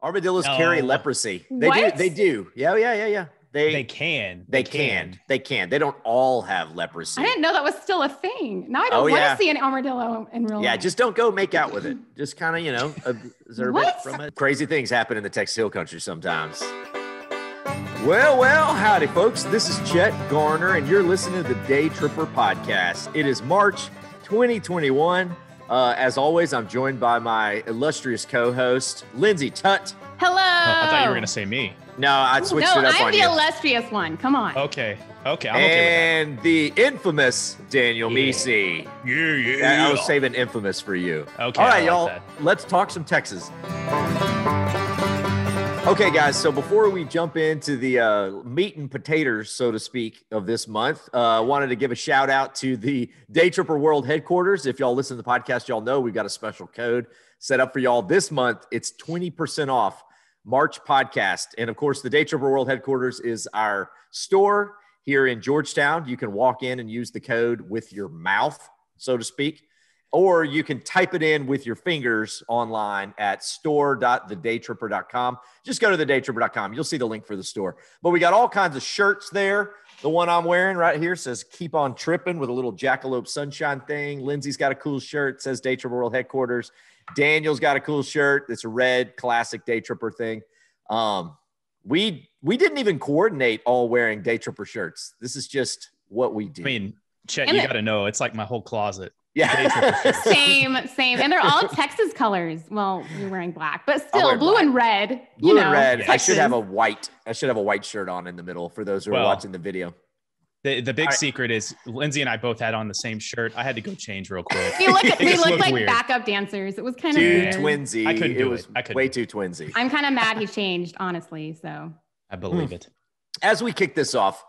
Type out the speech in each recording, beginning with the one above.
Armadillos carry leprosy. What? They do. Yeah. They can. They don't all have leprosy. I didn't know that was still a thing. Now I don't want to see an armadillo in real life. Yeah, just don't go make out with it. Just kind of, observe it from it. Crazy things happen in the Texas Hill Country sometimes. Well, howdy, folks. This is Chet Garner, and you're listening to the Daytripper podcast. It is March 2021. As always, I'm joined by my illustrious co-host, Linsey Tutt. Hello. I thought you were going to say me. No, I switched it up I'm on the you. illustrious one. Come on. Okay. I'm okay with that. And the infamous Daniel Meese. Yeah. I was saving infamous for you. Okay. All right, y'all. Let's talk some Texas. Okay, guys. So before we jump into the meat and potatoes, so to speak, of this month, wanted to give a shout out to the Daytripper World headquarters. If y'all listen to the podcast, y'all know we've got a special code set up for y'all this month. It's 20% off March podcast. And of course, the Daytripper World headquarters is our store here in Georgetown. You can walk in and use the code with your mouth, so to speak, or you can type it in with your fingers online at store.thedaytripper.com. Just go to thedaytripper.com. You'll see the link for the store. But we got all kinds of shirts there. The one I'm wearing right here says "Keep on Tripping" with a little jackalope sunshine thing. Lindsay's got a cool shirt. It says Daytripper World Headquarters. Daniel's got a cool shirt. It's a red classic Daytripper thing. We didn't even coordinate all wearing Daytripper shirts. This is just what we do. I mean, Chet, you got to know, it's like my whole closet. Yeah. Same. And they're all Texas colors. Well, you're wearing black, but still blue black. And red. Blue and red. Texas. I should have a white shirt on in the middle for those who are watching the video. The big secret is Linsey and I both had on the same shirt. I had to go change real quick. We look like weird. backup dancers. It was kind of too weird. twinsy. I couldn't do it. Way too twinsy. I'm kind of mad he changed, honestly. So I believe it. As we kick this off,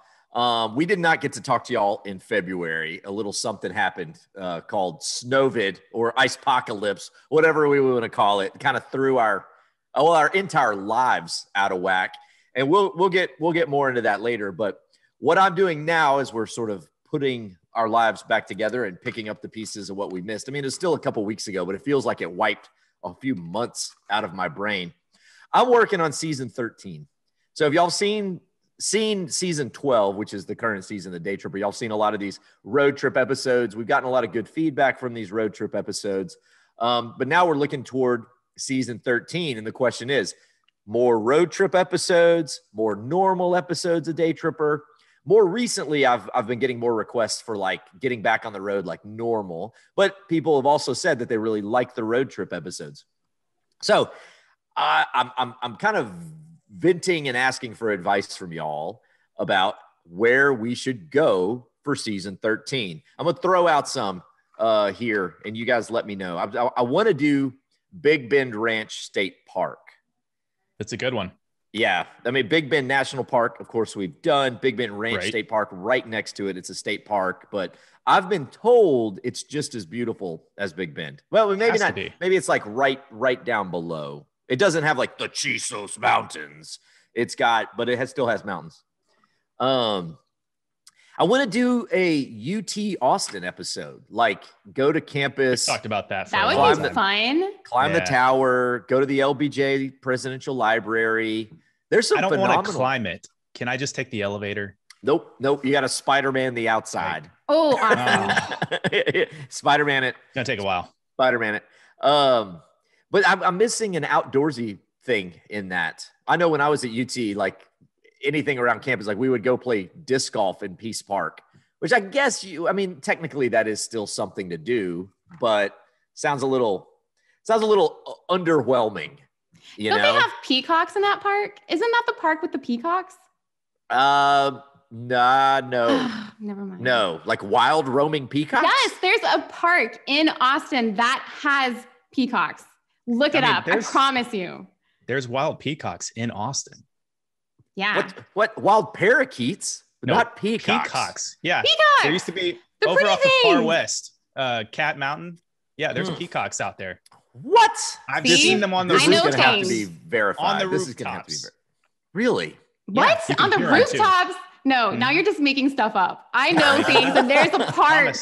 we did not get to talk to y'all in February. A little something happened called Snowvid or Icepocalypse, whatever we want to call it. Kind of threw our entire lives out of whack, and we'll get more into that later. But what I'm doing now is we're sort of putting our lives back together and picking up the pieces of what we missed. I mean, it's still a couple weeks ago, but it feels like it wiped a few months out of my brain. I'm working on season 13. So if y'all seen season 12, which is the current season of Daytripper, y'all seen a lot of these road trip episodes. We've gotten a lot of good feedback from these road trip episodes. But now we're looking toward season 13. And the question is, more road trip episodes, more normal episodes of Daytripper. More recently, I've been getting more requests for like getting back on the road like normal, but people have also said that they really like the road trip episodes. So I'm kind of venting and asking for advice from y'all about where we should go for season 13. I'm going to throw out some here and you guys let me know. I want to do Big Bend Ranch State Park. That's a good one. Yeah. I mean, Big Bend National Park, of course, we've done. Big Bend Ranch State Park right next to it. It's a state park, but I've been told it's just as beautiful as Big Bend. Well, maybe not. Maybe it's like right down below. It doesn't have like the Chisos Mountains. But it still has mountains. I want to do a UT Austin episode, like go to campus. We talked about that. That would be fun. Climb the tower, go to the LBJ Presidential Library. There's some phenomenal. I don't want to climb it. Can I just take the elevator? Nope. You got to Spider-Man the outside. Oh, awesome. Spider-Man it. It's going to take a while. Spider-Man it. But I'm missing an outdoorsy thing in that. I know when I was at UT, like anything around campus, like we would go play disc golf in Peace Park, which I guess technically that is still something to do, but sounds a little underwhelming. Don't they have peacocks in that park? Isn't that the park with the peacocks? No. Never mind. No, like wild roaming peacocks? Yes, there's a park in Austin that has peacocks. Look it up. I promise you. There's wild peacocks in Austin. Yeah. What wild parakeets? No, not peacocks. Peacocks. Yeah. Peacocks. There used to be over off the far west, Cat Mountain. Yeah, there's peacocks out there. What? I've just seen them on the roof. This is going to have to be verified. On the this rooftops. is going to have to be Really? What? Yeah, on the rooftops? No, now you're just making stuff up. I know things, and there's a park.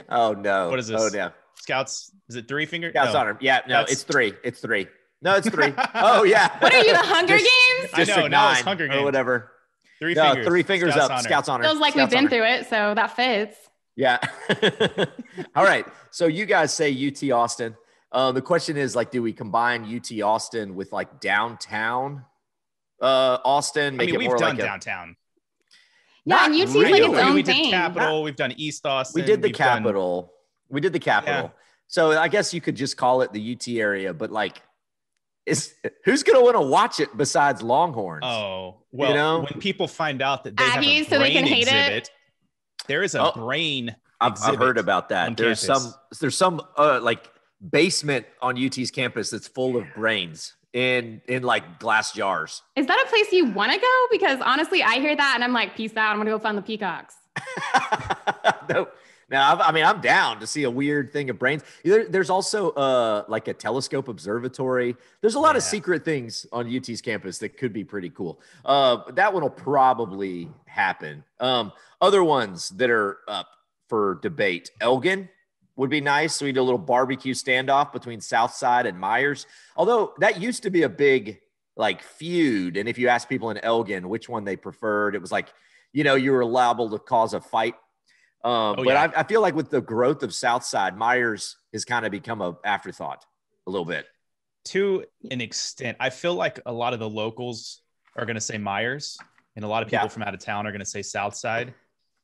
Oh, no. What is this? Oh, no. Scouts, is it 3 finger? Scouts Honor. Yeah, no, it's 3. It's 3. No, it's 3. Oh yeah. What are you, the Hunger Games? I know. Now it's Hunger Games or whatever. 3 fingers. 3 fingers Scouts up. honor. Scouts honor. Feels like Scouts we've been honor. through it, so that fits. Yeah. All right. So you guys say UT Austin. The question is like, do we combine UT Austin with like downtown Austin? Make it we've more done like downtown. Yeah, and UT's like its own we thing. did Capitol. We've done East Austin. We did the Capitol. We did the Capitol. Yeah. So I guess you could just call it the UT area, but like, who's going to want to watch it besides Longhorns? Oh, well, when people find out that they have a so they can brain hate exhibit, there is a brain I've heard about that. There's some like basement on UT's campus that's full of brains in like glass jars. Is that a place you want to go? Because honestly, I hear that and I'm like, peace out. I'm going to go find the peacocks. No, I'm down to see a weird thing of brains. There's also like a telescope observatory. There's a lot of secret things on UT's campus that could be pretty cool. That one will probably happen. Other ones that are up for debate. Elgin would be nice. So we do a little barbecue standoff between Southside and Myers. Although that used to be a big like feud. And if you ask people in Elgin which one they preferred, it was like, you were liable to cause a fight. I feel like with the growth of Southside, Myers has kind of become an afterthought a little bit. To an extent, I feel like a lot of the locals are going to say Myers, and a lot of people from out of town are going to say Southside.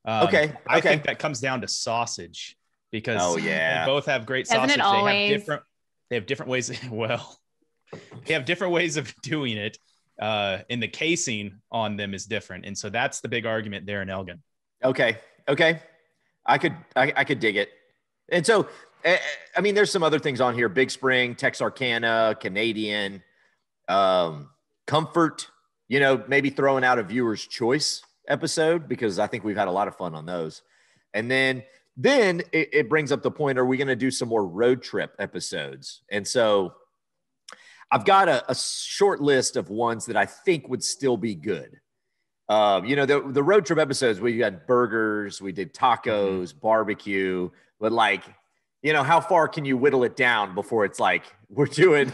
I think that comes down to sausage because they both have great sausage. Isn't it always? They have different ways. They have different ways of doing it. And the casing on them is different, and so that's the big argument there in Elgin. Okay. I could dig it. And so, there's some other things on here. Big Spring, Texarkana, Canadian, Comfort, maybe throwing out a viewer's choice episode because I think we've had a lot of fun on those. And then it brings up the point, are we going to do some more road trip episodes? And so I've got a short list of ones that I think would still be good. The road trip episodes, we had burgers, we did tacos, barbecue, but like, how far can you whittle it down before it's like, we're doing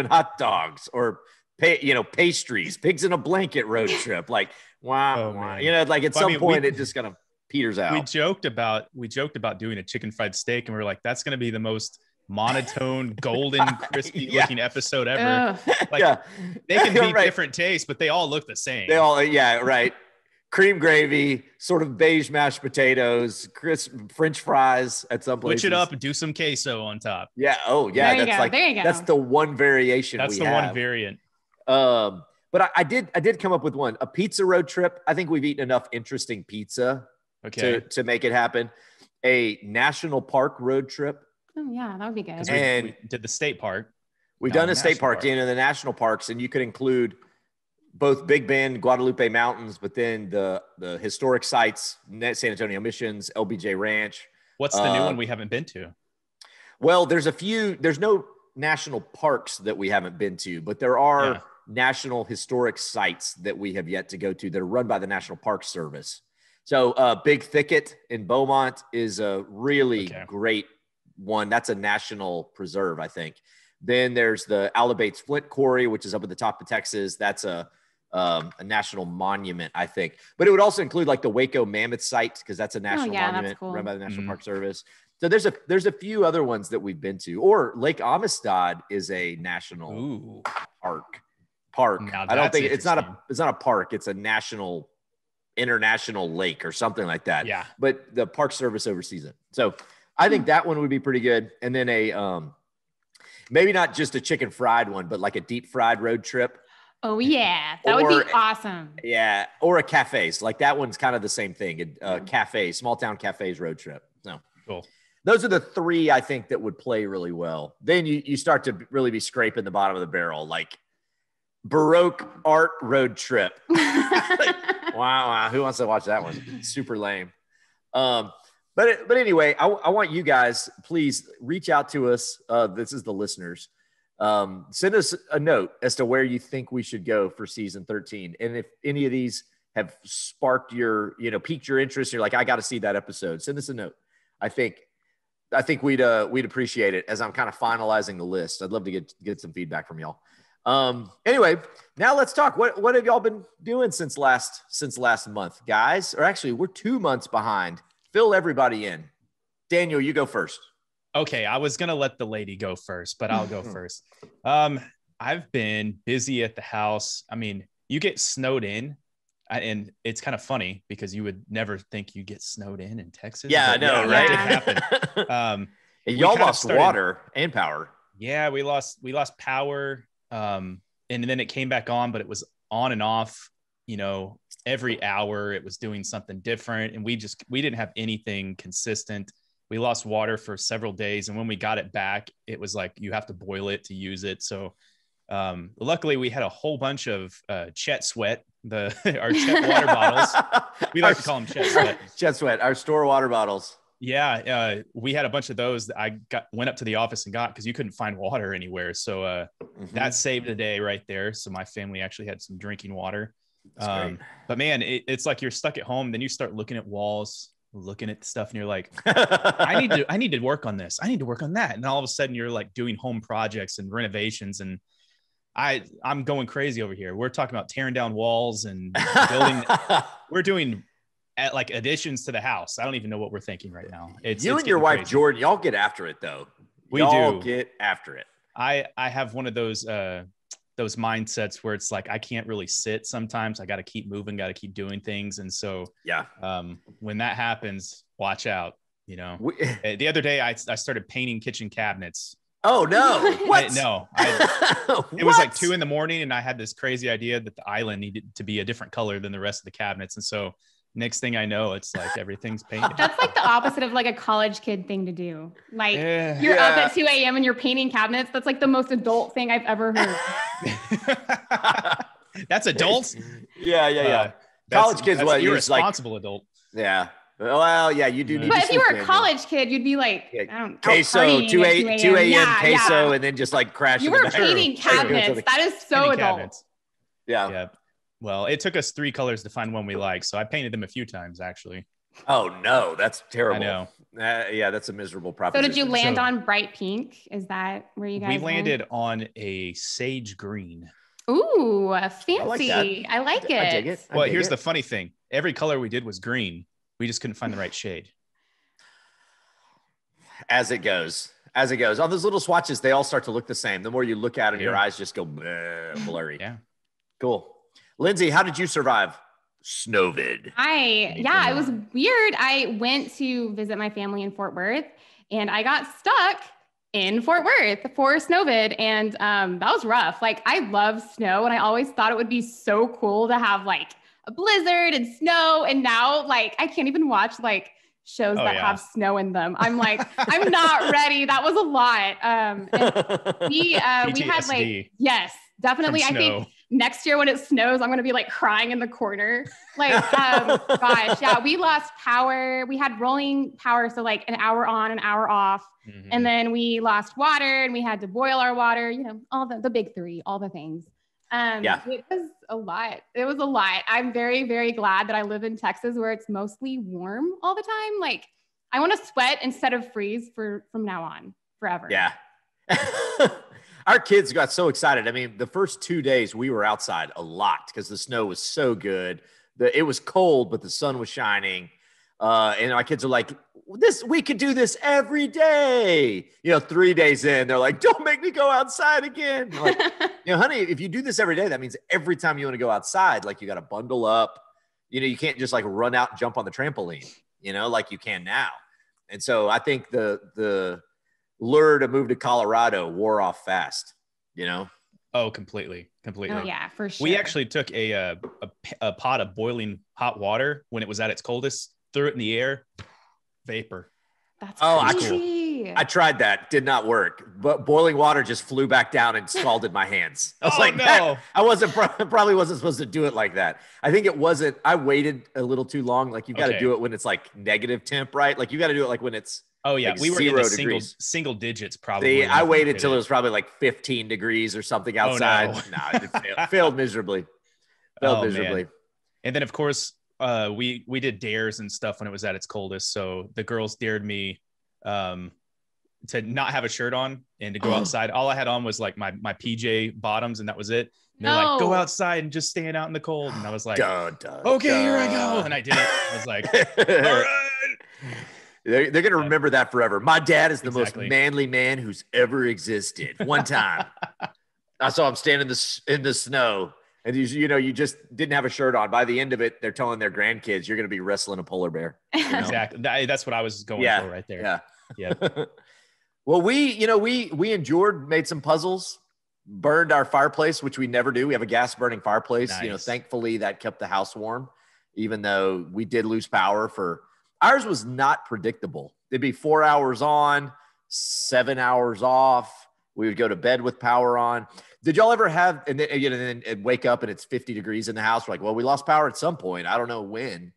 hot dogs or pastries, pigs in a blanket road trip. Like, wow. Like at some point it just kind of peters out. We joked about doing a chicken fried steak and we were like, that's going to be the most monotone, golden, crispy looking episp ever. They can be different tastes, but they all look the same. They all, right. Cream gravy, sort of beige mashed potatoes, crisp French fries at some places. Switch it up and do some queso on top. Yeah. Oh, yeah. There you go. That's the one variation. That's the one variant. But I did come up with one. A pizza road trip. I think we've eaten enough interesting pizza to make it happen. A national park road trip. Oh, yeah, that would be good. And we did the state park. We've done a state park, the national parks, and you could include both Big Bend, Guadalupe Mountains, but then the historic sites, San Antonio Missions, LBJ Ranch. What's the new one we haven't been to? Well, there's no national parks that we haven't been to, but there are national historic sites that we have yet to go to that are run by the National Park Service. So Big Thicket in Beaumont is a really great one. That's a national preserve, I think. Then there's the Alabates Flint Quarry, which is up at the top of Texas. That's a national monument, I think. But it would also include like the Waco Mammoth Site because that's a national monument run by the National Park Service. So there's a few other ones that we've been to. Or Lake Amistad is a national park. I don't think it's not a park. It's a international lake or something like that. Yeah. But the Park Service oversees it. So I think that one would be pretty good. And then maybe not just a chicken fried one, but like a deep fried road trip. Oh yeah, that would be awesome. Yeah, or a cafes. Like that one's kind of the same thing. Cafe, small town cafes road trip. So cool. Those are the three I think that would play really well. Then you start to really be scraping the bottom of the barrel, like Baroque art road trip. Wow, who wants to watch that one? Super lame. But anyway, I want you guys, please reach out to us. This is the listeners. Send us a note as to where you think we should go for season 13. And if any of these have sparked piqued your interest, you're like, I got to see that episode. Send us a note. I think I think we'd appreciate it as I'm kind of finalizing the list. I'd love to get some feedback from y'all. Anyway, now let's talk. What have y'all been doing since last month, guys? Or actually, we're 2 months behind. Fill everybody in. Daniel, you go first. Okay, I was gonna let the lady go first, but I'll go first. I've been busy at the house. I mean, you get snowed in, and it's kind of funny because you would never think you get snowed in Texas. Yeah, I know, right? It happened. Y'all lost water and power. Yeah, we lost power. And then it came back on, but it was on and off, every hour it was doing something different. And we didn't have anything consistent. We lost water for several days. And when we got it back, it was like, you have to boil it to use it. So, luckily we had a whole bunch of, Chet Sweat, our Chet water bottles. We like to call them Chet Sweat. Chet Sweat, our store water bottles. Yeah, we had a bunch of those that I went up to the office and got because you couldn't find water anywhere. So that saved a day right there. So my family actually had some drinking water. But man, it's like you're stuck at home. Then you start looking at walls, looking at stuff, and you're like, I need to work on this. I need to work on that. And all of a sudden, you're like doing home projects and renovations, and I'm going crazy over here. We're talking about tearing down walls and building. We're doing like additions to the house. I don't even know what we're thinking right now. It's and your wife, crazy. Jordan, y'all get after it though. We do get after it. I have one of those mindsets where it's like, I can't really sit sometimes. I got to keep moving, got to keep doing things. And so, when that happens, watch out, the other day I started painting kitchen cabinets. Oh no. What? It was like 2 a.m. and I had this crazy idea that the island needed to be a different color than the rest of the cabinets. And so next thing I know, it's like everything's painted. That's like the opposite of like a college kid thing to do. Like you're up at 2 a.m. and you're painting cabinets. That's like the most adult thing I've ever heard. That's adult? Yeah. College kids, what? You're a responsible adult. Yeah. Well, yeah, you do need. But if you were a college kid, you'd be like, I don't know, queso, 2 a.m. queso, and then just like crash. You were painting cabinets. That is so adult. Cabinets. Yeah. Well, it took us 3 colors to find one we like, so I painted them a few times actually. Oh no, that's terrible. I know. Yeah, that's a miserable proposition. So did you land on bright pink? Is that where you guys? We landed on a sage green. Ooh, fancy! I like it. I dig it. Well, here's the funny thing: every color we did was green. We just couldn't find the right shade. As it goes. On those little swatches, they all start to look the same. The more you look at it, your eyes just go blurry. Yeah. Cool. Lindsay, how did you survive Snowvid? It was weird. I went to visit my family in Fort Worth and I got stuck in Fort Worth for Snowvid. And that was rough. Like, I love snow and I always thought it would be so cool to have like a blizzard and snow. And now like, I can't even watch like shows that have snow in them. I'm like, I'm not ready. That was a lot. And we had like, yes, definitely. I think next year when it snows, I'm going to be like crying in the corner. Like, we lost power. We had rolling power. So like an hour on, an hour off. Mm-hmm. And then we lost water and we had to boil our water, all the big 3, all the things. It was a lot. I'm very, very glad that I live in Texas where it's mostly warm all the time. Like I want to sweat instead of freeze from now on forever. Yeah. Our kids got so excited. I mean, the first 2 days we were outside a lot because the snow was so good. It was cold, but the sun was shining. And my kids are like, we could do this every day. 3 days in, they're like, don't make me go outside again. I'm like, honey, if you do this every day, that means every time you want to go outside, like you got to bundle up. You can't just like run out and jump on the trampoline, like you can now. And so I think the lure to move to Colorado wore off fast, Oh, completely. Oh yeah, for sure. We actually took a pot of boiling hot water when it was at its coldest, threw it in the air, vapor. That's crazy. I tried that, did not work. But boiling water just flew back down and scalded my hands. I was like, no, I probably wasn't supposed to do it like that. I think it wasn't. I waited a little too long. Like you got to do it when it's like negative temp, right? Like you got to do it like when it's. Oh yeah, like we were in the single digits probably. I waited till it was probably like 15 degrees or something outside. Oh, no. It failed miserably. Man. And then of course we did dares and stuff when it was at its coldest. So the girls dared me to not have a shirt on and to go outside. All I had on was like my PJ bottoms, and that was it. And they're like, go outside and just stand out in the cold. And I was like, okay, here I go. And I did it. I was like, all right. They're going to remember that forever. My dad is the most manly man who's ever existed. One time, I saw him standing in the snow, and you just didn't have a shirt on. By the end of it, they're telling their grandkids, you're going to be wrestling a polar bear. Exactly. That's what I was going for right there. Yeah. Well, we endured, made some puzzles, burned our fireplace, which we never do. We have a gas burning fireplace. Nice. Thankfully that kept the house warm, even though we did lose power ours was not predictable. It'd be 4 hours on, 7 hours off. We would go to bed with power on. Did y'all ever have, and then wake up and it's 50 degrees in the house? We're like, well, we lost power at some point. I don't know when.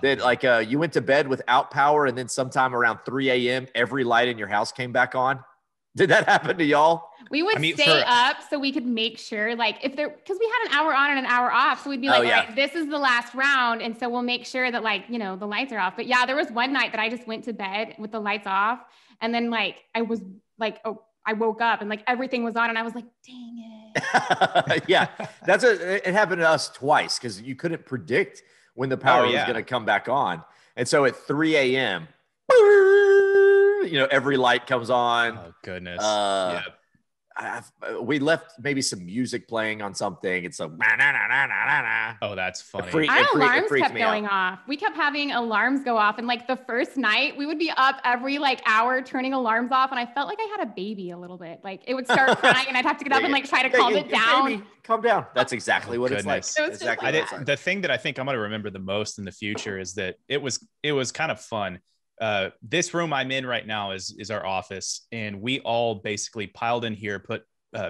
That you went to bed without power, and then sometime around 3 a.m., every light in your house came back on. Did that happen to y'all? We would stay up so we could make sure, because we had an hour on and an hour off. So we'd be like, all right, this is the last round. And so we'll make sure that the lights are off. But yeah, there was one night that I just went to bed with the lights off. And then I woke up and everything was on and I was like, dang it. Yeah, it happened to us twice because you couldn't predict when the power was going to come back on. And so at 3 a.m., every light comes on. Oh, goodness. We left maybe some music playing on something. It's like, oh, that's funny. Our alarms kept going off. We kept having alarms go off. And the first night we would be up every hour turning alarms off. And I felt like I had a baby a little bit. It would start crying and I'd have to get up and try to calm it down. Baby, calm down. That's exactly what it's like. The thing that I think I'm going to remember the most in the future is that it was kind of fun. This room I'm in right now is our office, and we all basically piled in here, put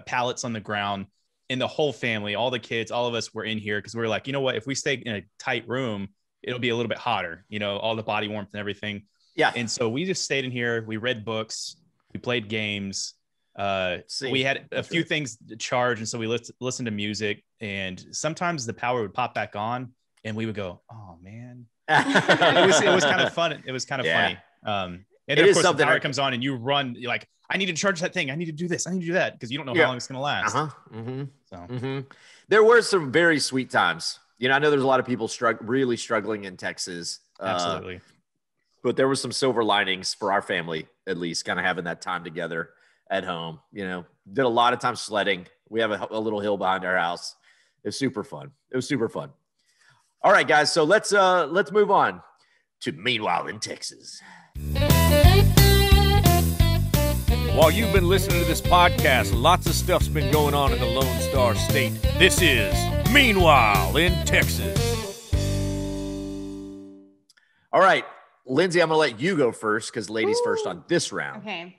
pallets on the ground, and the whole family, all the kids, all of us were in here because we were like, you know what, if we stay in a tight room, it'll be a little bit hotter, all the body warmth and everything. Yeah. And so we just stayed in here. We read books, we played games. We had a few things to charge, and so we listened to music, and sometimes the power would pop back on and we would go, oh man. It was kind of fun. It was kind of funny. And then of course the power comes on and you run, you're like, I need to charge that thing. I need to do this. I need to do that. Because you don't know how long it's going to last. There were some very sweet times. I know there's a lot of people really struggling in Texas. Absolutely. But there were some silver linings for our family, at least, kind of having that time together at home. Did a lot of time sledding. We have a little hill behind our house. It was super fun. All right, guys. So let's move on to Meanwhile in Texas. While you've been listening to this podcast, lots of stuff's been going on in the Lone Star State. This is Meanwhile in Texas. All right, Linsey, I'm going to let you go first because ladies first on this round. Okay.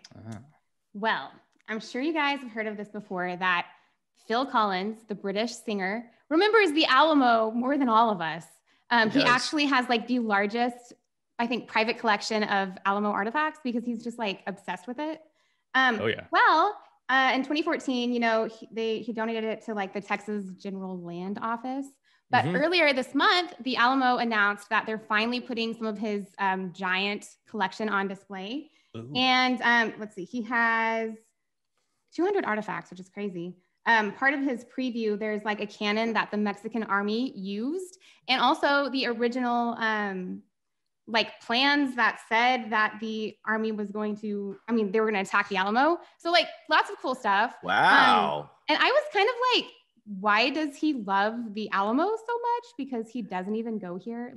Well, I'm sure you guys have heard of this before, that Phil Collins, the British singer, remembers the Alamo more than all of us. He actually has the largest, I think, private collection of Alamo artifacts because he's just obsessed with it. Well, in 2014, he donated it to the Texas General Land Office. But earlier this month, the Alamo announced that they're finally putting some of his giant collection on display. Ooh. And let's see, he has 200 artifacts, which is crazy. Part of his preview, there's a cannon that the Mexican army used, and also the original plans that said that the army was going to, they were going to attack the Alamo. So lots of cool stuff. Wow. And I was kind of why does he love the Alamo so much? Because he doesn't even go here,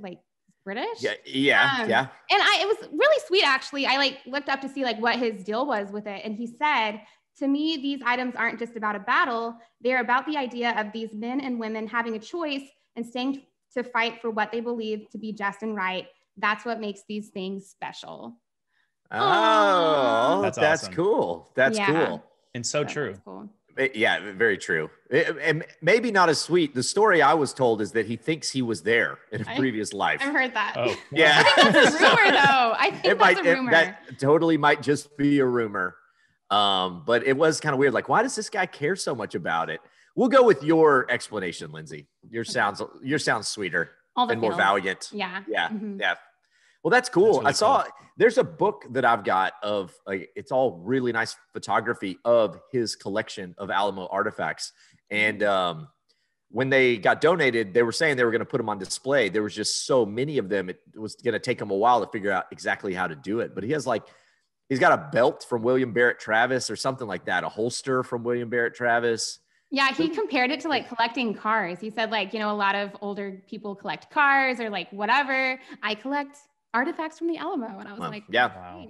British. Yeah. And it was really sweet, actually. I looked up to see what his deal was with it. And he said, to me, these items aren't just about a battle. They're about the idea of these men and women having a choice and staying to fight for what they believe to be just and right. That's what makes these things special. Oh, that's awesome. Cool. That's cool. And so true. Cool. Yeah, very true. And maybe not as sweet. The story I was told is that he thinks he was there in a previous life. I've heard that. Oh, yeah. I think that's a rumor, though. I think that's a rumor. That totally might just be a rumor. But it was kind of weird. Why does this guy care so much about it? We'll go with your explanation, Linsey. Yours sounds sweeter and more valiant. Yeah. Yeah. Mm-hmm. Yeah. Well, that's cool. Really I saw cool. there's a book that I've got of it's all really nice photography of his collection of Alamo artifacts. And when they got donated, they were saying they were going to put them on display. There was just so many of them. It was going to take him a while to figure out exactly how to do it. But he's got a belt from William Barrett Travis or something like that, a holster from William Barrett Travis. Yeah, he compared it to like collecting cars. He said like, a lot of older people collect cars or like whatever. I collect artifacts from the Alamo. And I was like, yeah, wow.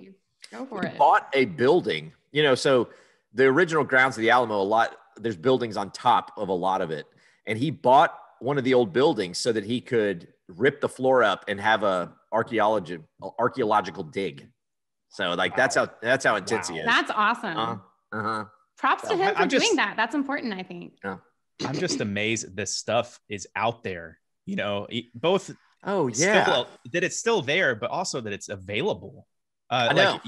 Go for it. Bought a building, so the original grounds of the Alamo, there's buildings on top of a lot of it. And he bought one of the old buildings so that he could rip the floor up and have a archaeological dig. So like, that's how intense he is. That's awesome. Props to him for doing that. That's important, I think. Yeah. I'm just amazed that this stuff is out there, both. Oh yeah. That it's still there, but also that it's available. I know. Like,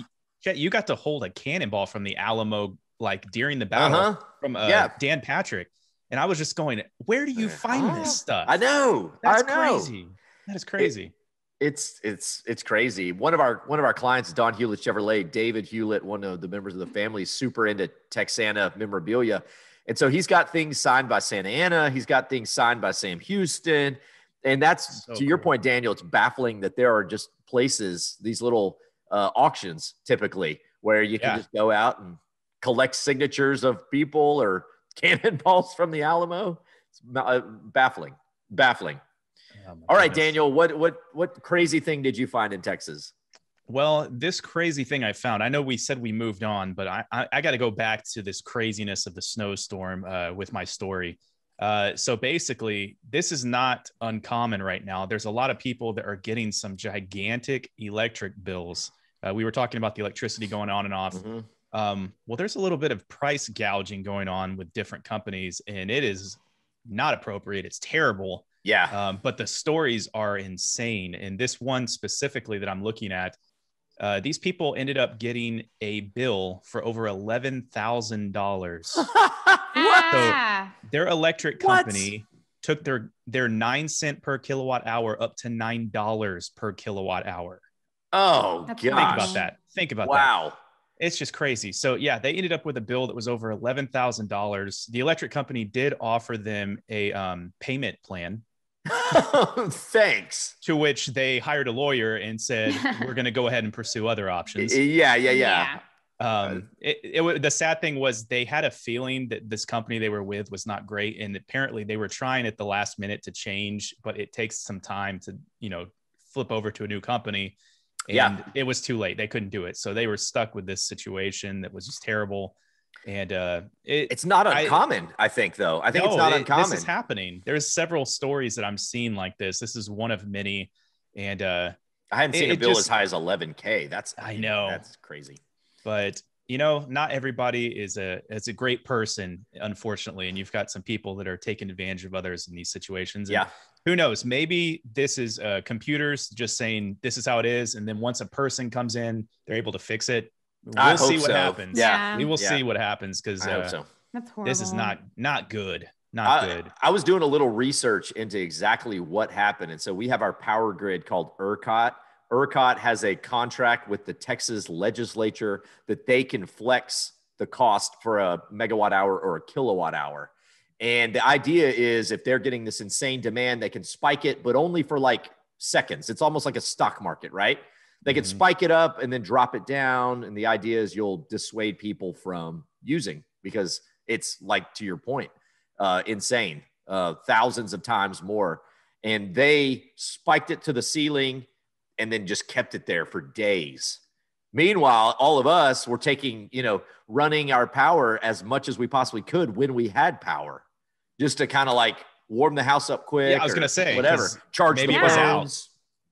Chet, you got to hold a cannonball from the Alamo, like during the battle from Dan Patrick. And I was just going, where do you find this stuff? I know. That's crazy. That is crazy. It's crazy. One of our clients, Don Hewlett Chevrolet, David Hewlett, one of the members of the family, is super into Texana memorabilia. And so he's got things signed by Santa Ana. He's got things signed by Sam Houston. And that's so to your point, Daniel, it's baffling that there are just places, these little auctions typically, where you can just go out and collect signatures of people or cannonballs from the Alamo. It's baffling. Oh, all right, Daniel, what crazy thing did you find in Texas? Well, this crazy thing I found, I know we said we moved on, but I got to go back to this craziness of the snowstorm with my story. So basically, this is not uncommon right now. There's a lot of people that are getting some gigantic electric bills. We were talking about the electricity going on and off. Mm-hmm. Well, there's a little bit of price gouging going on with different companies, and it is not appropriate. It's terrible. Yeah. But the stories are insane. And this one specifically that I'm looking at, these people ended up getting a bill for over $11,000. So their electric company took their 9 cent per kilowatt hour up to $9 per kilowatt hour. Oh, gosh. gosh. Think about that. Think about that. Wow. It's just crazy. So yeah, they ended up with a bill that was over $11,000. The electric company did offer them a payment plan. Thanks. To which they hired a lawyer and said, we're going to go ahead and pursue other options. Yeah. The sad thing was they had a feeling that this company they were with was not great. And apparently they were trying at the last minute to change, but it takes some time to, flip over to a new company. And it was too late. They couldn't do it. So they were stuck with this situation that was just terrible. And it's not uncommon, I think, though. I think it's not uncommon. This is happening. There's several stories that I'm seeing like this. This is one of many. And I haven't seen a bill as high as $11K. I know. That's crazy. But not everybody is a great person, unfortunately. And you've got some people that are taking advantage of others in these situations. And who knows? Maybe this is computers just saying this is how it is. And then once a person comes in, they're able to fix it. We'll see what happens. Yeah. We will see what happens because I hope so. That's horrible. This is not good. Not good. I was doing a little research into exactly what happened. And so we have our power grid called ERCOT. ERCOT has a contract with the Texas legislature that they can flex the cost for a megawatt hour or a kilowatt hour. And the idea is if they're getting this insane demand, they can spike it, but only for like seconds. It's almost like a stock market, right? They can spike it up and then drop it down. And the idea is you'll dissuade people from using because it's like, to your point, insane, thousands of times more. And they spiked it to the ceiling and then just kept it there for days. Meanwhile, all of us were taking, running our power as much as we possibly could when we had power, just to kind of like warm the house up quick. Yeah, I was going to say, whatever. Charge maybe the it was phones.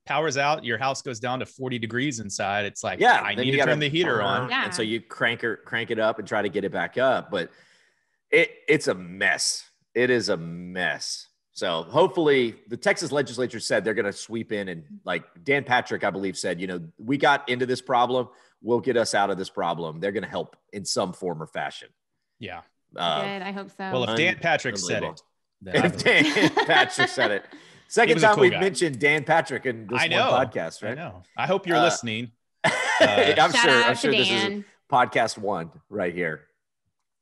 Power's out. Your house goes down to 40 degrees inside. It's like, I then need to turn the heater on. Yeah. And so you crank it up and try to get it back up. But it's a mess. It is a mess. So hopefully the Texas legislature said they're going to sweep in and like Dan Patrick, I believe, said, we got into this problem. We'll get us out of this problem. They're going to help in some form or fashion. Yeah. Good. I hope so. Well, if Dan Patrick said it, if Dan Patrick said it. Second time we've mentioned Dan Patrick in this one podcast, right? I know. I hope you're listening. I'm sure this Dan. is podcast one right here.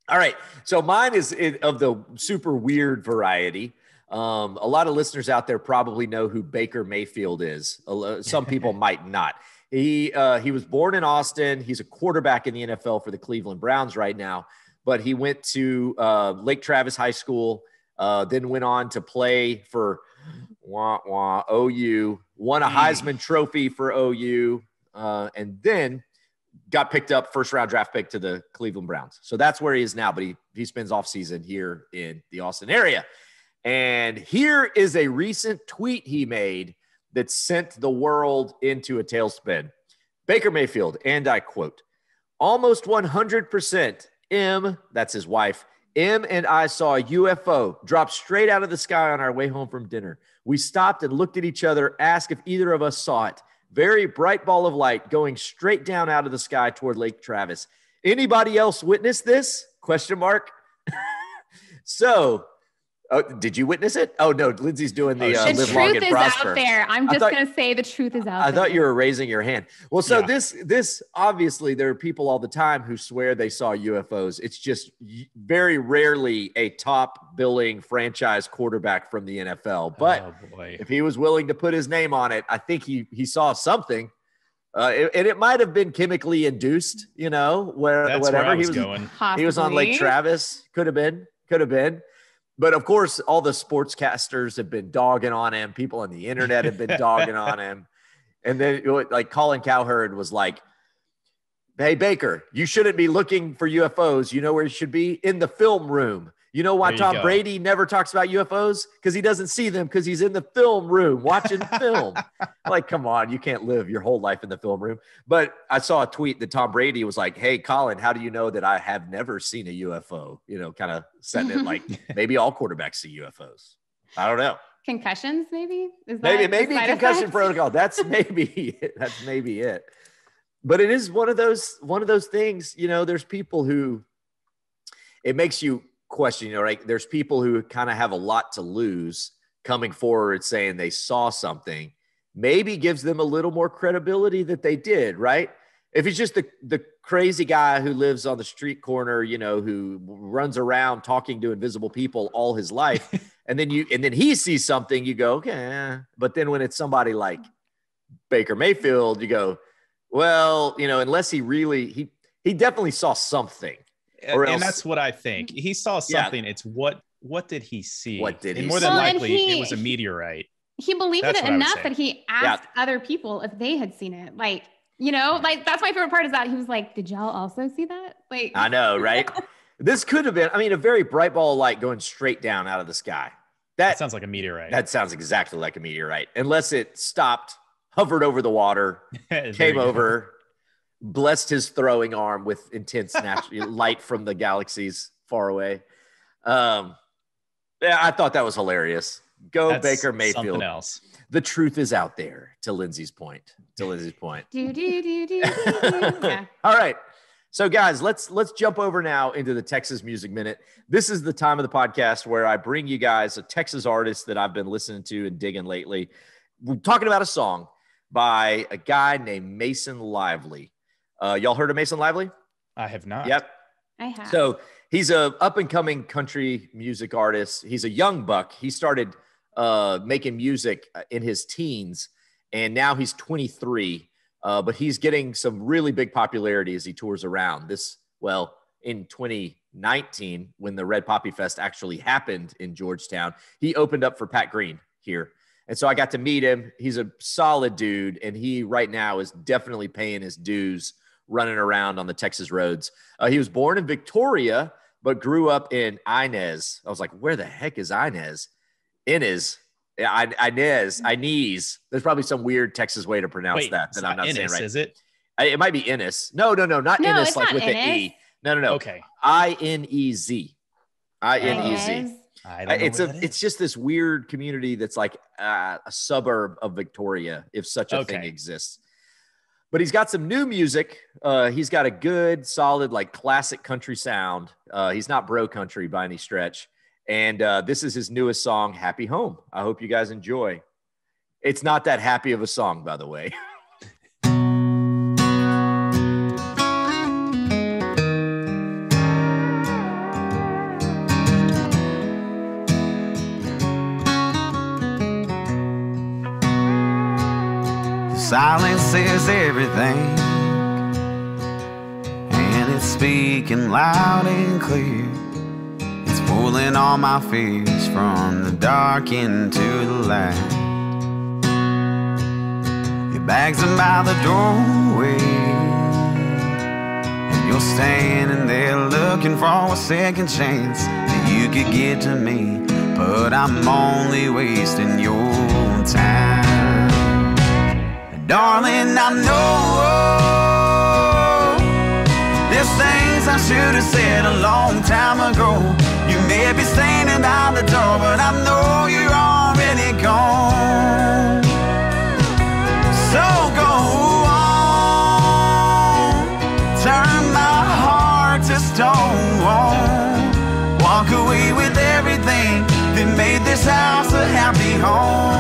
All right. So mine is of the super weird variety. A lot of listeners out there probably know who Baker Mayfield is. Some people might not. He was born in Austin. He's a quarterback in the NFL for the Cleveland Browns right now, but he went to Lake Travis High School, then went on to play for OU, won a Heisman Trophy for OU, and then got picked up, first-round draft pick to the Cleveland Browns. So that's where he is now, but he spends off-season here in the Austin area. And here is a recent tweet he made that sent the world into a tailspin. Baker Mayfield, and I quote, "Almost 100% M," that's his wife, "M and I saw a UFO drop straight out of the sky on our way home from dinner. We stopped and looked at each other, asked if either of us saw it. Very bright ball of light going straight down out of the sky toward Lake Travis. Anybody else witness this? Question mark. So, did you witness it? Oh, no. Lindsay's doing the live long and prosper. The truth is out there. I'm just going to say the truth is out there. I thought you were raising your hand. Well, so this obviously there are people all the time who swear they saw UFOs. It's just very rarely a top billing franchise quarterback from the NFL. But if he was willing to put his name on it, I think he saw something. And it might have been chemically induced, whatever where he was going. He was on Lake Travis. Could have been. But of course, all the sportscasters have been dogging on him. People on the internet have been dogging on him. And then like Colin Cowherd was like, "Hey, Baker, you shouldn't be looking for UFOs. You know where you should be? In the film room. You know why Tom Brady never talks about UFOs? Because he doesn't see them because he's in the film room watching film." Like, come on, you can't live your whole life in the film room. But I saw a tweet that Tom Brady was like, "Hey, Colin, how do you know that I have never seen a UFO?" Kind of setting it like maybe all quarterbacks see UFOs. I don't know. Concussions, maybe? Maybe concussion protocol. That's maybe it. But it is one of those things, there's people who it makes you question, right? There's people who kind of have a lot to lose coming forward saying they saw something, maybe gives them a little more credibility that they did, right? If it's just the crazy guy who lives on the street corner, who runs around talking to invisible people all his life, and then he sees something, you go, okay. But then when it's somebody like Baker Mayfield, you go, well, unless he really, he definitely saw something. And that's what I think. He saw something. Yeah. It's what did he see? What did he see? And more than likely, it was a meteorite. He believed it enough that he asked other people if they had seen it. Like, that's my favorite part is that he was like, "Did y'all also see that?" Like, I know, right? This could have been, a very bright ball of light going straight down out of the sky. That sounds like a meteorite. That sounds exactly like a meteorite, unless it stopped, hovered over the water, came over, blessed his throwing arm with intense light from the galaxies far away. I thought that was hilarious. That's Baker Mayfield. Something else. The truth is out there, to Lindsay's point. Yeah. All right. So guys, let's jump over now into the Texas Music Minute. This is the time of the podcast where I bring you guys a Texas artist that I've been listening to and digging lately. We're talking about a song by a guy named Mason Lively. Y'all heard of Mason Lively? I have not. Yep. I have. So he's a up and coming country music artist. He's a young buck. He started making music in his teens, and now he's 23. But he's getting some really big popularity as he tours around. In 2019, when the Red Poppy Fest actually happened in Georgetown, he opened up for Pat Green here. And so I got to meet him. He's a solid dude, and he right now is definitely paying his dues running around on the Texas roads. He was born in Victoria, but grew up in Inez. I was like, where the heck is Inez? Inez. There's probably some weird Texas way to pronounce that I'm not saying right. Is it? It might be Inez. No, not Inez, like with an E. No. Okay. I-N-E-Z. I-N-E-Z. It's just this weird community that's like a suburb of Victoria, if such a thing exists. But he's got some new music. He's got a good, solid, like classic country sound. He's not bro country by any stretch. And this is his newest song, Happy Home. I hope you guys enjoy. It's not that happy of a song, by the way. Silence is everything, and it's speaking loud and clear. It's pulling all my fears from the dark into the light. Your bags are by the doorway, and you're standing there looking for a second chance that you could get to me, but I'm only wasting your time. Darling, I know there's things I should have said a long time ago. You may be standing by the door, but I know you're already gone. So go on, turn my heart to stone. Walk away with everything that made this house a happy home.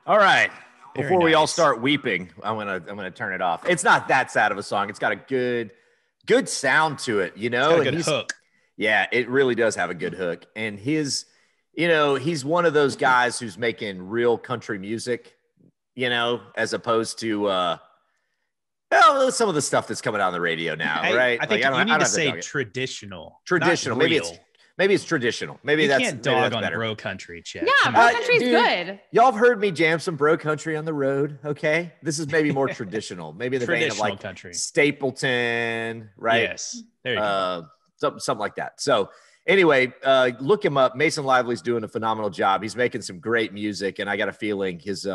All right. Before we all start weeping, I'm gonna turn it off. It's not that sad of a song. It's got a good sound to it, you know. It's got a good hook. Yeah, it really does have a good hook. And he's one of those guys who's making real country music, you know, as opposed to some of the stuff that's coming out on the radio now, right? I think you need to say traditional. Traditional, maybe it's traditional. Maybe you that's can't dog that's on better. bro country, Chad. Yeah, bro country's good. Y'all have heard me jam some bro country on the road. Okay, this is maybe more traditional. Maybe in the vein of like country. Stapleton, right? Yes, there you go. Something like that. So anyway, look him up. Mason Lively's doing a phenomenal job. He's making some great music, and I got a feeling his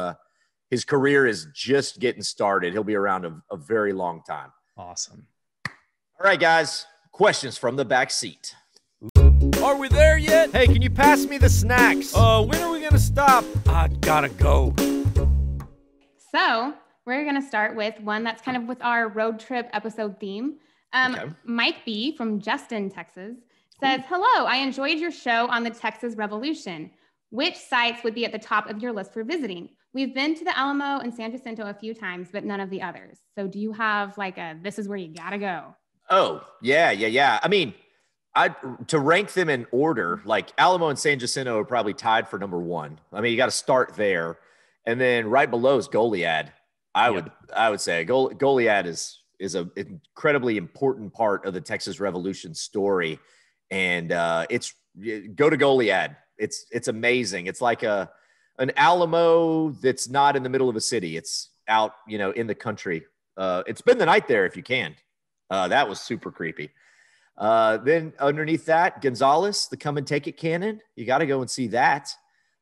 career is just getting started. He'll be around a very long time. Awesome. All right, guys. Questions from the back seat. Are we there yet? Hey, can you pass me the snacks? When are we gonna stop? I gotta go. So we're gonna start with one that's kind of with our road trip episode theme. Okay. Mike B from Justin, Texas says, "Hello, I enjoyed your show on the Texas Revolution. Which sites would be at the top of your list for visiting? We've been to the Alamo and San Jacinto a few times, but none of the others. So do you have like this is where you gotta go?" Oh, yeah. I mean, to rank them in order, like Alamo and San Jacinto are probably tied for number one. I mean, you got to start there, and then right below is Goliad. I would say Goliad is an incredibly important part of the Texas Revolution story, and go to Goliad. It's amazing. It's like an Alamo that's not in the middle of a city. It's out, in the country. Spend the night there if you can. That was super creepy. Then underneath that, Gonzales, the Come and Take It Cannon. You got to go and see that.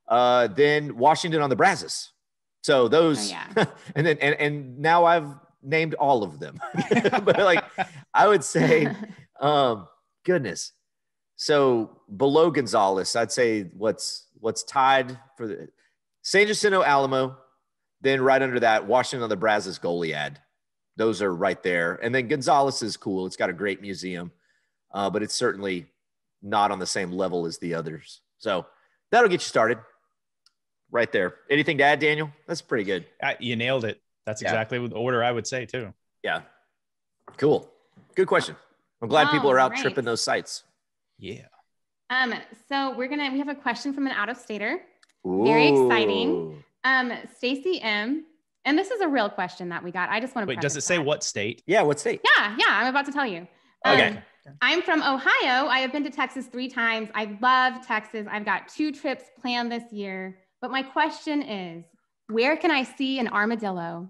Then Washington on the Brazos. So those, and then, and now I've named all of them, but like, I would say, goodness. So below Gonzales, I'd say what's tied for the San Jacinto, Alamo, then right under that, Washington on the Brazos, Goliad. Those are right there. And then Gonzales is cool. It's got a great museum. But it's certainly not on the same level as the others. So that'll get you started right there. Anything to add, Daniel? That's pretty good. You nailed it. That's exactly the order I would say too. Yeah. Cool. Good question. I'm glad people are out tripping those sites. Yeah. So we have a question from an out-of-stater. Very exciting. Stacy M. And this is a real question that we got. I just want to wait, does it say what state? Yeah, what state? Yeah, I'm about to tell you. Okay. I'm from Ohio. I have been to Texas 3 times. I love Texas. I've got 2 trips planned this year. But my question is, where can I see an armadillo?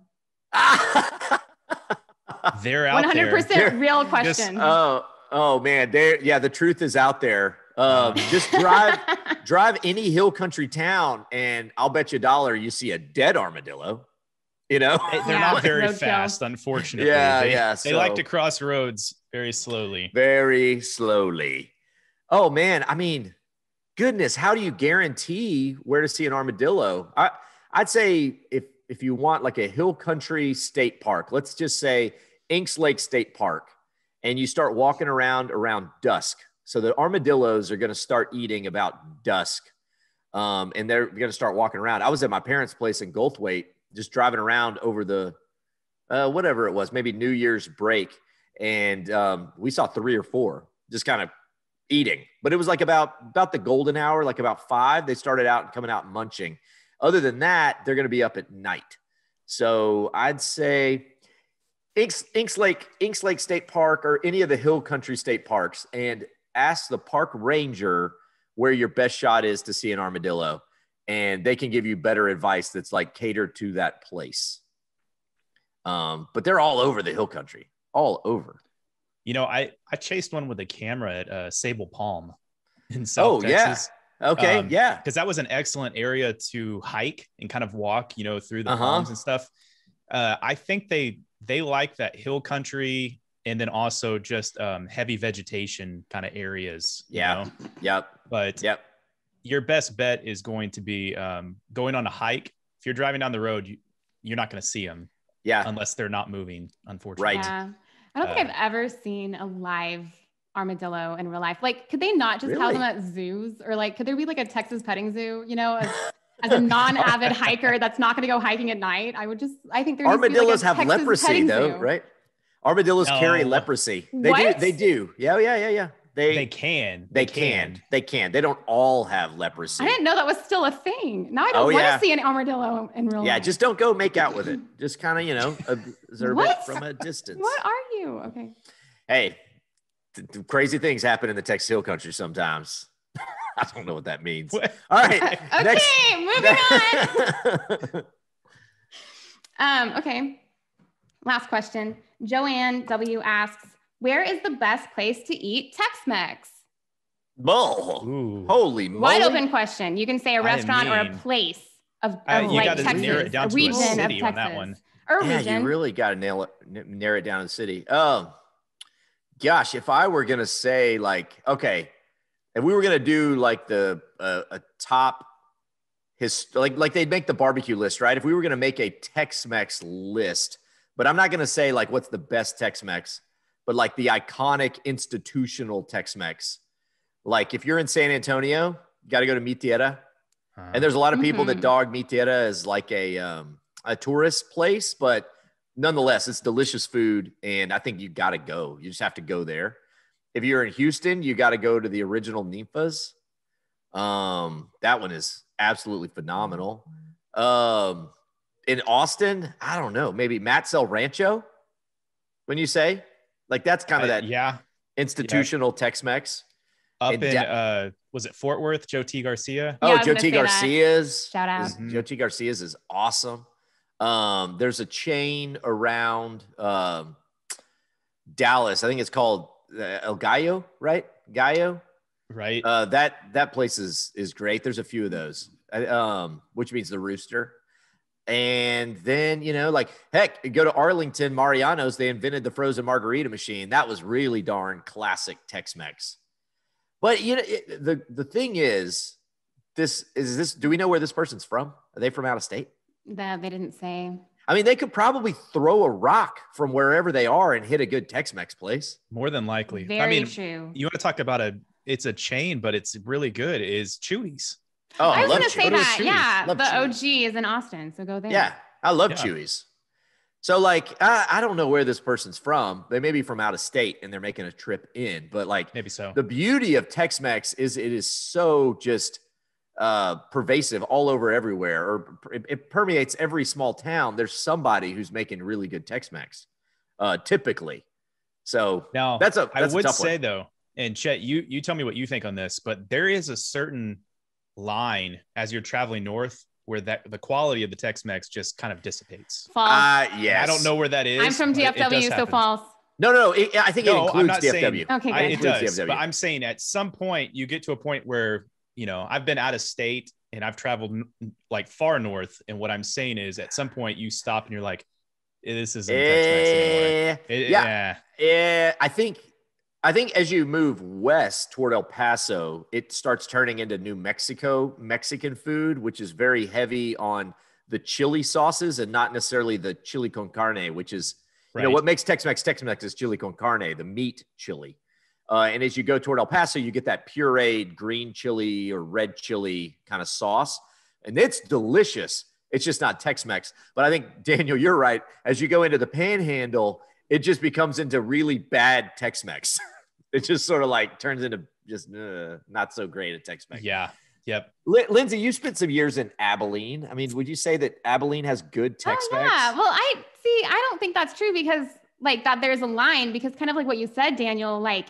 They're out 100% there. 100% real question. Oh man. The truth is out there. Just drive any hill country town and I'll bet you $1 you see a dead armadillo. They're not very fast, unfortunately. They like to cross roads very slowly. Very slowly. Oh man, I mean, goodness, how do you guarantee where to see an armadillo? I'd say if you want like a hill country state park, let's just say Inks Lake State Park, and you start walking around dusk. So the armadillos are going to start eating about dusk. And they're going to start walking around. I was at my parents' place in Goldthwaite, just driving around over the, whatever it was, maybe New Year's break. And we saw 3 or 4 just kind of eating, but it was like about the golden hour, like about 5, they started out and coming out and munching. Other than that, they're going to be up at night. So I'd say Inks Lake State Park or any of the hill country state parks, and ask the park ranger where your best shot is to see an armadillo, and they can give you better advice that's like catered to that place. But they're all over the hill country, all over. You know, I chased one with a camera at Sable Palm in South Texas. Yeah. Okay. Yeah. Because that was an excellent area to hike and kind of walk, you know, through the palms and stuff. I think they like that hill country, and then also just heavy vegetation kind of areas. Yeah. You know? Yep. But your best bet is going to be going on a hike. If you're driving down the road, you're not going to see them. Yeah. Unless they're not moving, unfortunately. Right. Yeah. I don't think I've ever seen a live armadillo in real life. Like, could they not just have them at zoos, or like, could there be like a Texas petting zoo, you know, as a non-avid hiker that's not going to go hiking at night? I think there armadillos have Texas leprosy though, zoo. Right? Armadillos carry leprosy. They do. Yeah. They can. They don't all have leprosy. I didn't know that was still a thing. Now I don't want to see an armadillo in real life. Yeah, just don't go make out with it. Just kind of, you know, observe it from a distance. What are you? Okay. Hey, crazy things happen in the Texas Hill Country sometimes. I don't know what that means. All right. Moving on. Okay. Last question. Joanne W asks, where is the best place to eat Tex-Mex? Holy moly. Wide open question. You can say a restaurant or a place of like Texas, narrow it down a region to a city of Texas. On that one. Or a yeah, region. You really got to narrow it down to the city. Gosh, if I were going to say like, okay, if we were going to do like a top like they'd make the barbecue list, right? If we were going to make a Tex-Mex list, but I'm not going to say like what's the best Tex-Mex, but like the iconic institutional Tex-Mex. Like if you're in San Antonio, you got to go to Mi Tierra. And there's a lot of people that dog Mi Tierra as like a tourist place, but nonetheless, it's delicious food. And I think you got to go. You just have to go there. If you're in Houston, you got to go to the original Ninfas. That one is absolutely phenomenal. In Austin, I don't know, maybe Matt's Rancho. When you say like, that's kind of that institutional Tex-Mex. Up in was it Fort Worth? Joe T. Garcia. Oh, Joe T. Garcia's. Shout out. Joe T. Garcia's is awesome. There's a chain around Dallas. I think it's called El Gallo, right? Gallo. Right. That place is great. There's a few of those, which means the rooster. And then, you know, like, heck, you go to Arlington, Mariano's, they invented the frozen margarita machine. That was really darn classic Tex-Mex. But, you know, the thing is, do we know where this person's from? Are they from out of state? They didn't say. I mean, they could probably throw a rock from wherever they are and hit a good Tex-Mex place. More than likely. Very true. You want to talk about it's a chain, but it's really good, is Chewy's. Oh, I was going to say that. Yeah. Love the Chewy's. OG is in Austin. So go there. Yeah. I love Chewy's. So like, I don't know where this person's from. They may be from out of state and they're making a trip in, but like maybe so. The beauty of Tex-Mex is it is so just pervasive all over everywhere, or it permeates every small town. There's somebody who's making really good Tex-Mex typically. So now that's a I would tough say one. though, and Chet, you tell me what you think on this, but there is a certain line as you're traveling north where the quality of the Tex-Mex just kind of dissipates. False. Yes. I don't know where that is. I'm from DFW, so false. No. I think it includes DFW. Saying, okay, good. It does, DFW. but I'm saying at some point you get to a point where, you know, I've been out of state and I've traveled like far north. And what I'm saying is at some point you stop and you're like, this isn't Tex-Mex anymore. Yeah. I think as you move west toward El Paso, it starts turning into New Mexico, Mexican food, which is very heavy on the chili sauces and not necessarily the chili con carne, which is, You know, what makes Tex-Mex is chili con carne, the meat chili. And as you go toward El Paso, you get that pureed green chili or red chili kind of sauce. And it's delicious. It's just not Tex-Mex. But I think, Daniel, you're right. As you go into the Panhandle, it just becomes into really bad Tex-Mex. It just sort of like turns into just not so great at Tex-Mex. Yeah. Yep. Linsey, you spent some years in Abilene. I mean, would you say that Abilene has good Tex-Mex? Oh, yeah. Well, I don't think that's true because like that there's a line because kind of like what you said, Daniel, like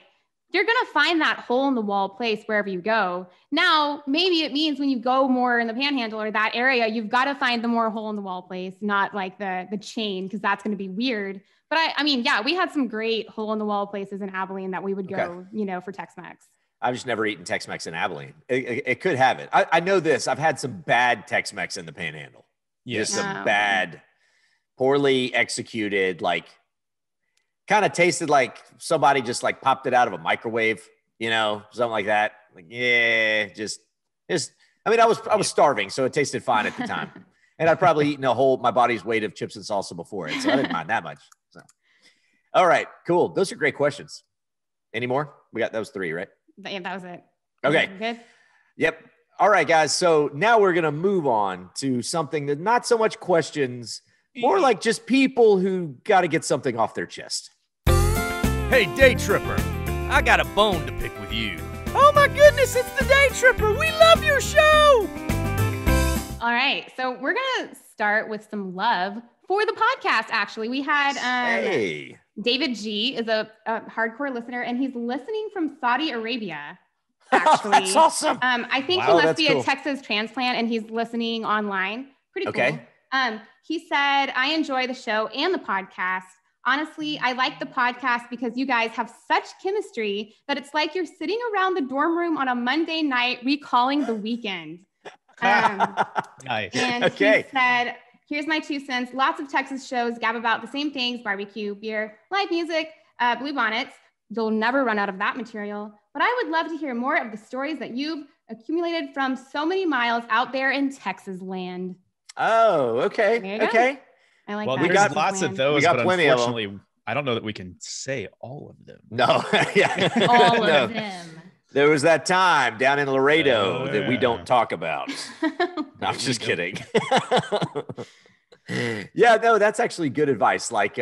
you're going to find that hole in the wall place wherever you go. Now, maybe it means when you go more in the Panhandle or that area, you've got to find the more hole in the wall place, not like the chain, because that's going to be weird. But I mean, yeah, we had some great hole in the wall places in Abilene that we would go, you know, for Tex-Mex. I've just never eaten Tex-Mex in Abilene. It could have it. I know this. I've had some bad Tex-Mex in the Panhandle. Yes. Just some bad, poorly executed, like kind of tasted like somebody just like popped it out of a microwave, you know, something like that. Like, yeah, just, I mean, I was starving, so it tasted fine at the time. And I'd probably eaten my body's weight of chips and salsa before it. So I didn't mind that much. So, all right, cool. Those are great questions. Any more? That was 3, right? Yeah, that was it. Okay. Good. Yep. All right, guys. So now we're going to move on to something that not so much questions, more like just people who got to get something off their chest. Hey, Daytripper, I got a bone to pick with you. Oh my goodness, it's the Daytripper. We love your show. All right. So we're going to start with some love for the podcast. Actually, we had David G is a hardcore listener, and he's listening from Saudi Arabia. Actually, that's awesome. I think he must be a Texas transplant, and he's listening online. Pretty cool. He said, "I enjoy the show and the podcast. Honestly, I like the podcast because you guys have such chemistry that it's like you're sitting around the dorm room on a Monday night recalling the weekend." Nice. And he said, "Here's my 2 cents. Lots of Texas shows gab about the same things: barbecue, beer, live music, blue bonnets. You'll never run out of that material. But I would love to hear more of the stories that you've accumulated from so many miles out there in Texas land." Oh, okay. Okay. I like well, that. there's lots of those, but plenty unfortunately, I don't know that we can say all of them. No. Yeah. All of them. There was that time down in Laredo that we don't talk about. No, I'm just kidding. Yeah, no, that's actually good advice. Like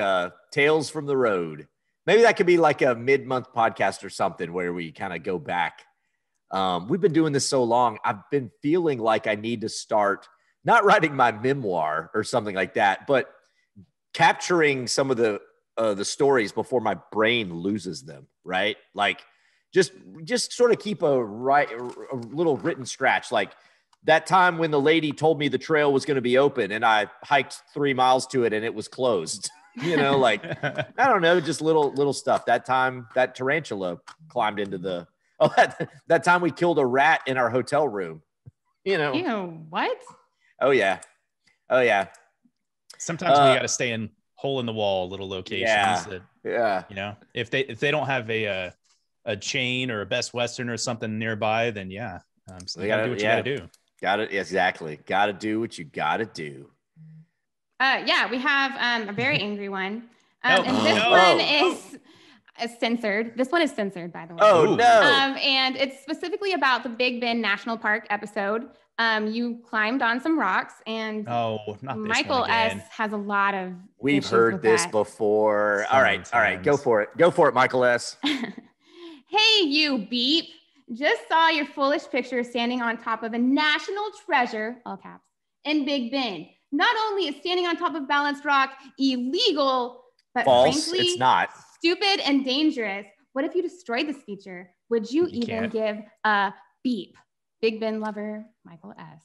Tales from the Road. Maybe that could be like a mid-month podcast or something where we kind of go back. We've been doing this so long. I've been feeling like I need to start not writing my memoir or something like that, but capturing some of the stories before my brain loses them, right? Like just sort of keep a little written scratch. Like that time when the lady told me the trail was going to be open and I hiked 3 miles to it and it was closed, you know, like, I don't know, just little stuff. That time that tarantula climbed into that time we killed a rat in our hotel room, you know. Ew, what? Oh yeah. Sometimes we got to stay in hole in the wall little locations. Yeah. You know, if they don't have a chain or a Best Western or something nearby, then so you gotta do what you gotta do. Got it. Exactly. Got to do what you got to do. We have a very angry one. And this one is censored. This one is censored, by the way. Oh, no. And it's specifically about the Big Bend National Park episode. You climbed on some rocks, and Michael S. has a lot of We've heard this before. All right. Go for it, Michael S. Hey, you beep. Just saw your foolish picture standing on top of a national treasure, all caps, in Big Bend. Not only is standing on top of balanced rock illegal, but false. Frankly, it's not. Stupid and dangerous. What if you destroyed this feature? Would you even give a beep? Big Bend lover, Michael S.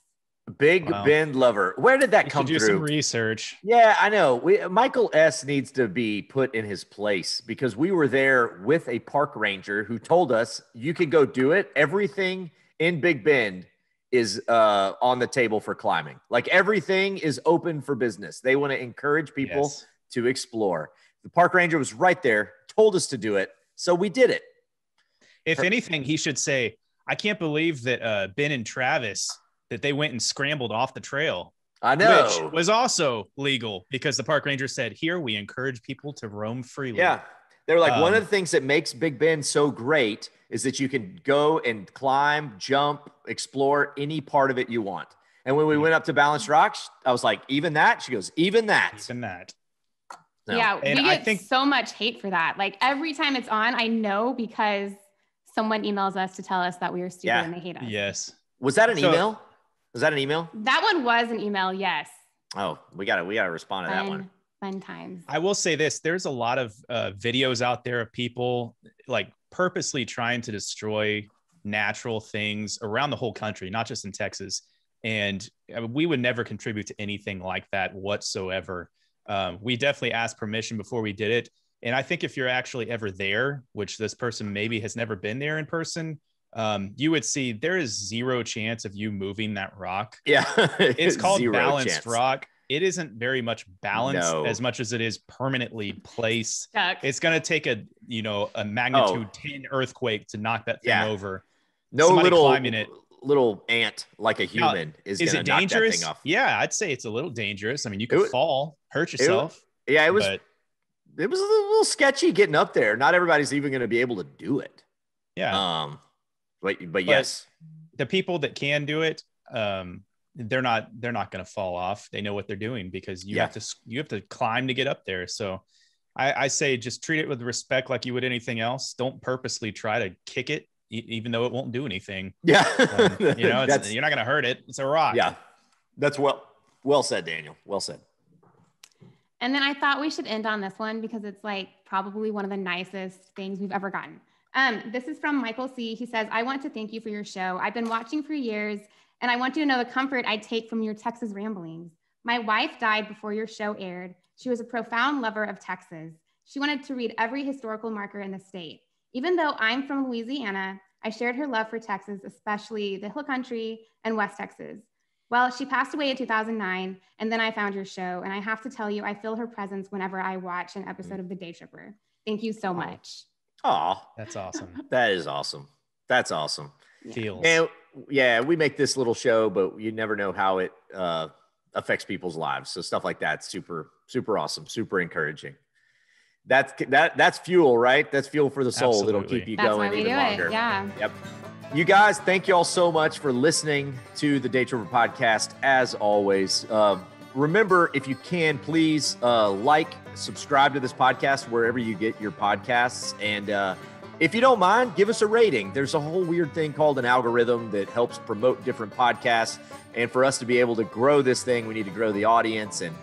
Big Bend lover. Where did that come through? Do some research. Yeah, I know. Michael S. needs to be put in his place because we were there with a park ranger who told us you can go do it. Everything in Big Bend is on the table for climbing. Like everything is open for business. They want to encourage people to explore. The park ranger was right there, told us to do it, so we did it. If anything, he should say, I can't believe that Ben and Travis, that they went and scrambled off the trail. I know. Which was also legal because the park ranger said, here we encourage people to roam freely. Yeah. They're like, one of the things that makes Big Bend so great is that you can go and climb, jump, explore any part of it you want. And when we went up to Balanced Rocks, I was like, even that? She goes, even that. Even that. No. Yeah, and we get so much hate for that. Like every time it's on, I know because someone emails us to tell us that we are stupid and they hate us. Yes. Was that an email? Was that an email? That one was an email, yes. Oh, we gotta respond to that one. Fun times. I will say this, there's a lot of videos out there of people like purposely trying to destroy natural things around the whole country, not just in Texas. And we would never contribute to anything like that whatsoever. We definitely asked permission before we did it. And I think if you're actually ever there, which this person maybe has never been there in person, you would see there is zero chance of you moving that rock. Yeah. It's called balanced rock. It isn't very much balanced as much as it is permanently placed. Stuck. It's going to take a magnitude 10 earthquake to knock that thing over. No Somebody climbing it. Little ant like a human is going to knock that thing off. Yeah, I'd say it's a little dangerous. I mean, you could fall, hurt yourself. It was a little sketchy getting up there. Not everybody's even going to be able to do it. Yeah. But yes, the people that can do it, they're not going to fall off. They know what they're doing because you have to climb to get up there. So I say just treat it with respect like you would anything else. Don't purposely try to kick it, even though it won't do anything. Yeah. You're not going to hurt it. It's a rock. Yeah. That's well said, Daniel. Well said. And then I thought we should end on this one because it's like probably one of the nicest things we've ever gotten. This is from Michael C. He says, I want to thank you for your show. I've been watching for years and I want you to know the comfort I take from your Texas ramblings. My wife died before your show aired. She was a profound lover of Texas. She wanted to read every historical marker in the state. Even though I'm from Louisiana, I shared her love for Texas, especially the Hill Country and West Texas. Well, she passed away in 2009, and then I found your show, and I have to tell you, I feel her presence whenever I watch an episode of The Daytripper. Thank you so much. Oh, that's awesome. That is awesome. That's awesome. Feels. And yeah, we make this little show, but you never know how it affects people's lives. So stuff like that's super, super awesome, super encouraging. That's fuel, right? That's fuel for the soul. Absolutely. That'll keep you going even longer. Yeah. Yep. You guys, thank you all so much for listening to the Daytripper podcast. As always, remember, if you can, please subscribe to this podcast wherever you get your podcasts. And if you don't mind, give us a rating. There's a whole weird thing called an algorithm that helps promote different podcasts. And for us to be able to grow this thing, we need to grow the audience and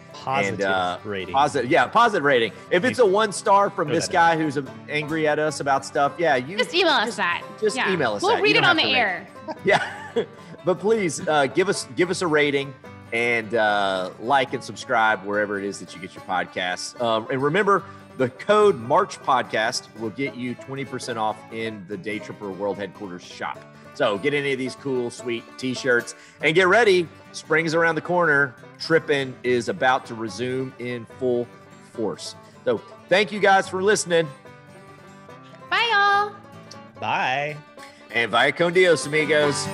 rating. Positive rating. If it's a 1 star from this guy who's angry at us about stuff, just email us that. Just email us. We'll read it on the air. Yeah, but please give us a rating and like and subscribe wherever it is that you get your podcasts. And remember, the code March Podcast will get you 20% off in the Daytripper World Headquarters shop. So get any of these cool, sweet t-shirts and get ready. Spring is around the corner. Tripping is about to resume in full force. So thank you guys for listening. Bye, y'all. Bye. And vaya con Dios, amigos.